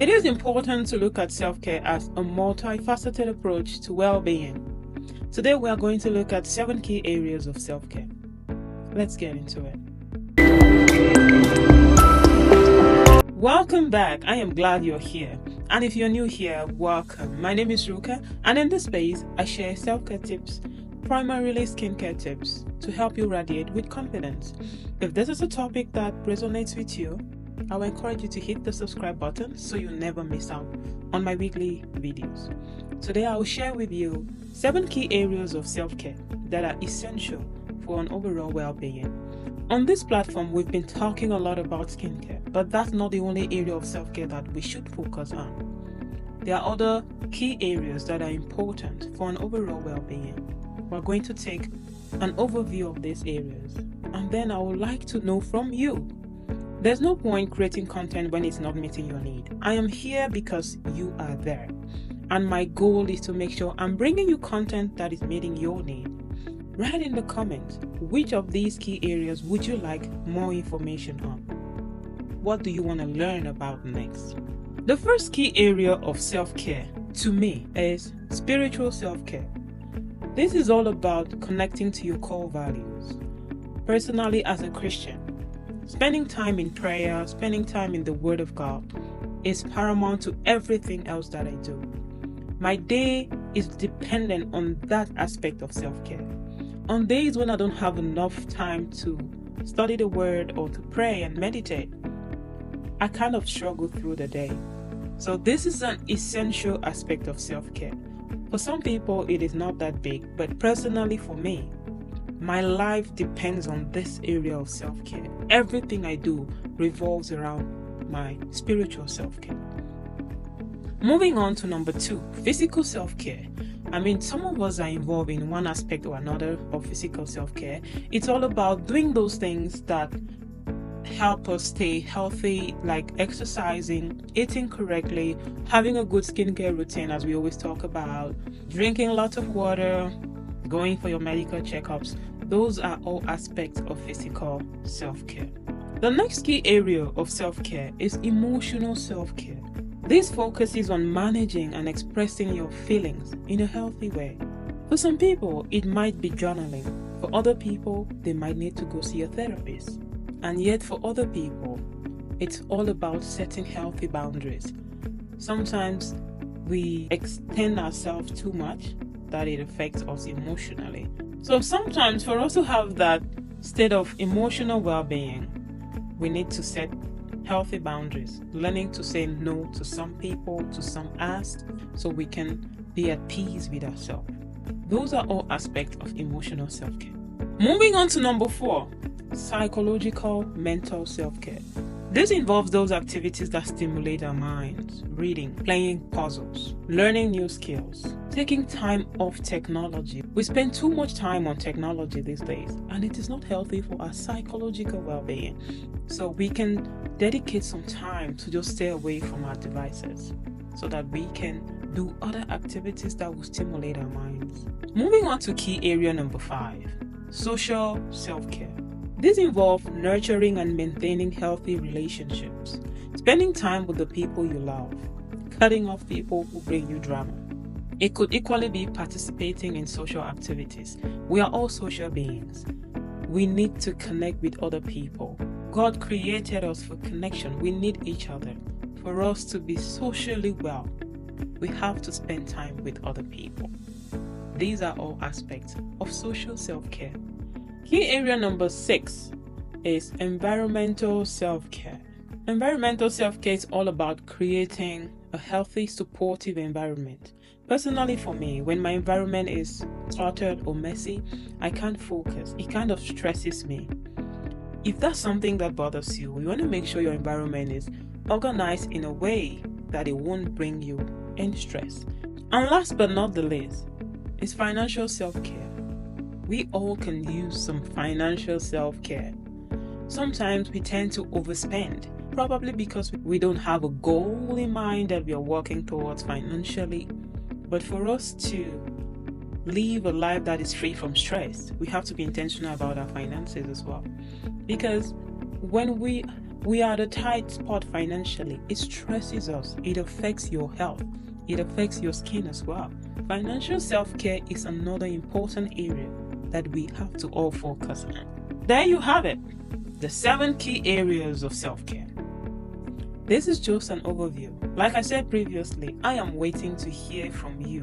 It is important to look at self-care as a multifaceted approach to well-being. Today we are going to look at 7 key areas of self-care. Let's get into it. Welcome back. I am glad you're here. And if you're new here, welcome. My name is Ruka, and in this space, I share self-care tips, primarily skincare tips, to help you radiate with confidence. If this is a topic that resonates with you, I will encourage you to hit the subscribe button so you never miss out on my weekly videos. Today, I will share with you 7 key areas of self-care that are essential for an overall well-being. On this platform, we've been talking a lot about skincare, but that's not the only area of self-care that we should focus on. There are other key areas that are important for an overall well-being. We're going to take an overview of these areas, and then I would like to know from you. There's no point creating content when it's not meeting your need. I am here because you are there, and my goal is to make sure I'm bringing you content that is meeting your need. Write in the comments, which of these key areas would you like more information on? What do you want to learn about next? The first key area of self-care to me is spiritual self-care. This is all about connecting to your core values. Personally, as a Christian, spending time in prayer, spending time in the Word of God is paramount to everything else that I do. My day is dependent on that aspect of self-care. On days when I don't have enough time to study the Word or to pray and meditate, I kind of struggle through the day. So this is an essential aspect of self-care. For some people, it is not that big, but personally for me, my life depends on this area of self-care. Everything I do revolves around my spiritual self-care. Moving on to number 2, physical self-care. Some of us are involved in one aspect or another of physical self-care. It's all about doing those things that help us stay healthy, like exercising, eating correctly, having a good skincare routine, as we always talk about, drinking lots of water, going for your medical checkups. Those are all aspects of physical self-care. The next key area of self-care is emotional self-care. This focuses on managing and expressing your feelings in a healthy way. For some people, it might be journaling. For other people, they might need to go see a therapist. And yet for other people, it's all about setting healthy boundaries. Sometimes we extend ourselves too much that it affects us emotionally. So sometimes for us to have that state of emotional well-being, we need to set healthy boundaries, learning to say no to some people, to some asks, so we can be at peace with ourselves. Those are all aspects of emotional self-care. Moving on to number 4, psychological mental self-care. This involves those activities that stimulate our minds: reading, playing puzzles, learning new skills, taking time off technology. We spend too much time on technology these days, and it is not healthy for our psychological well-being. So we can dedicate some time to just stay away from our devices so that we can do other activities that will stimulate our minds. Moving on to key area number 5, social self-care. This involves nurturing and maintaining healthy relationships, spending time with the people you love, cutting off people who bring you drama. It could equally be participating in social activities. We are all social beings. We need to connect with other people. God created us for connection. We need each other. For us to be socially well, we have to spend time with other people. These are all aspects of social self-care. Key area number 6 is environmental self-care. Environmental self-care is all about creating a healthy, supportive environment. Personally for me, when my environment is cluttered or messy, I can't focus. It kind of stresses me. If that's something that bothers you, you want to make sure your environment is organized in a way that it won't bring you any stress. And last but not the least is financial self-care. We all can use some financial self-care. Sometimes we tend to overspend, probably because we don't have a goal in mind that we are working towards financially. But for us to live a life that is free from stress, we have to be intentional about our finances as well. Because when we We are at a tight spot financially. It stresses us. It affects your health. It affects your skin as well. Financial self-care is another important area that we have to all focus on. There you have it, the 7 key areas of self-care. This is just an overview. Like I said previously, I am waiting to hear from you.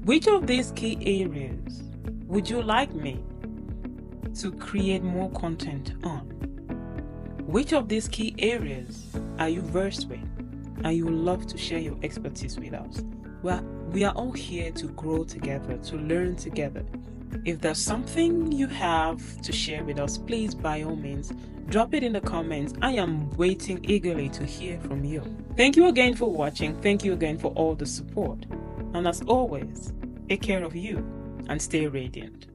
Which of these key areas would you like me to create more content on? Which of these key areas are you versed with and you would love to share your expertise with us? Well, we are all here to grow together, to learn together. If there's something you have to share with us, please, by all means, drop it in the comments. I am waiting eagerly to hear from you. Thank you again for watching. Thank you again for all the support. And as always, take care of you and stay radiant.